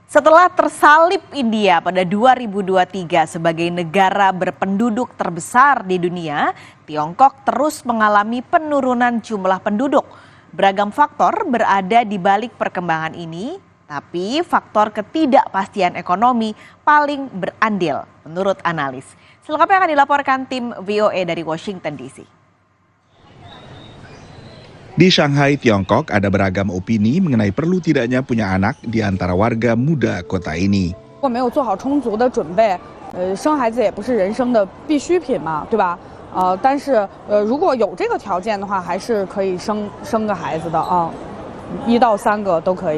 Setelah tersalib India pada 2023 sebagai negara berpenduduk terbesar di dunia, Tiongkok terus mengalami penurunan jumlah penduduk. Beragam faktor berada di balik perkembangan ini, tapi faktor ketidakpastian ekonomi paling berandil menurut analis. Selengkapnya akan dilaporkan tim VOA dari Washington DC. Di Shanghai, Tiongkok, ada beragam opini mengenai perlu tidaknya punya anak di antara warga muda kota ini. 如果没有做好充足的准备，生孩子也不是人生的必需品嘛，对吧？但是如果有这个条件的话，还是可以生个孩子的啊，1到3个都可以。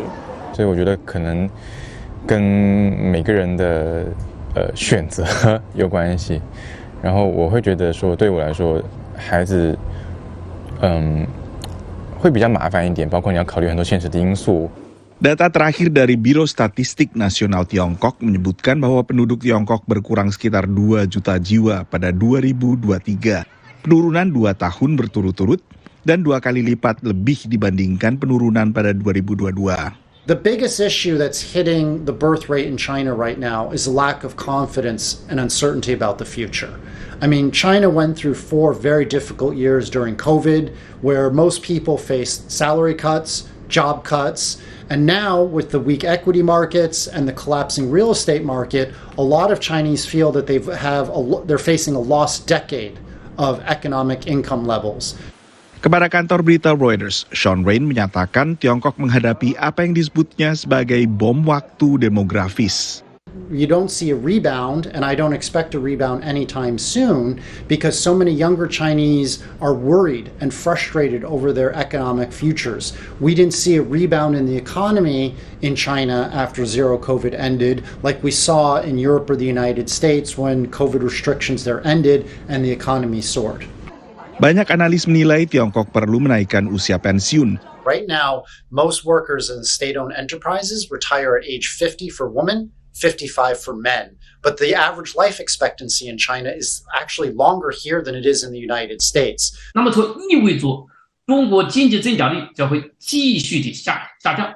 所以我觉得可能跟每个人的选择有关系。然后我会觉得说，对我来说，孩子，会比较麻烦一点，包括你要考虑很多现实的因素。 Data terakhir dari Biro Statistik Nasional Tiongkok menyebutkan bahwa penduduk Tiongkok berkurang sekitar 2 juta jiwa pada 2023. Penurunan 2 tahun berturut-turut dan 2 kali lipat lebih dibandingkan penurunan pada 2022. The biggest issue that's hitting the birth rate in China right now is a lack of confidence and uncertainty about the future. I mean, China went through 4 very difficult years during COVID, where most people faced salary cuts, job cuts, and now with the weak equity markets and the collapsing real estate market, a lot of Chinese feel that they're facing a lost decade of economic income levels. Kepada kantor berita Reuters, Sean Rain menyatakan Tiongkok menghadapi apa yang disebutnya sebagai bom waktu demografis. You don't see a rebound, and I don't expect a rebound anytime soon, because so many younger Chinese are worried and frustrated over their economic futures. We didn't see a rebound in the economy in China after zero COVID ended, like we saw in Europe or the United States when COVID restrictions there ended and the economy soared. Banyak analis menilai Tiongkok perlu menaikkan usia pensiun. Right now, most workers in state-owned enterprises retire at age 50 for women, 55 for men. But the average life expectancy in China is actually longer here than it is in the United States. 那么就意味着中国经济增长率将会继续的下降，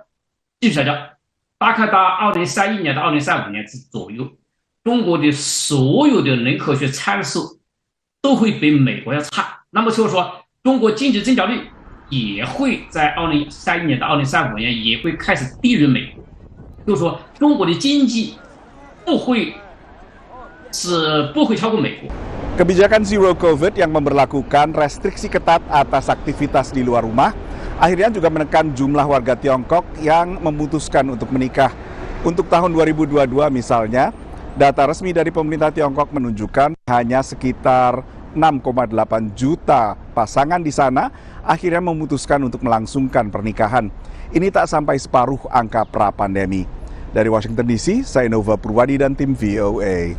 大概到2031年到2035年左右，中国的所有的人口学参数都会比美国要差。那么就是说，中国经济增长率也会在2031年到2035年也会开始低于美国。就是说，中国的经济不会超过美国。 Kebijakan Zero COVID yang memberlakukan restriksi ketat atas aktivitas di luar rumah akhirnya juga menekan jumlah warga Tiongkok yang memutuskan untuk menikah. Untuk tahun 2022 misalnya, data resmi dari pemerintah Tiongkok menunjukkan hanya sekitar 6,8 juta pasangan di sana akhirnya memutuskan untuk melangsungkan pernikahan. Ini tak sampai separuh angka pra-pandemi. Dari Washington DC, saya Nova Purwadi dan tim VOA.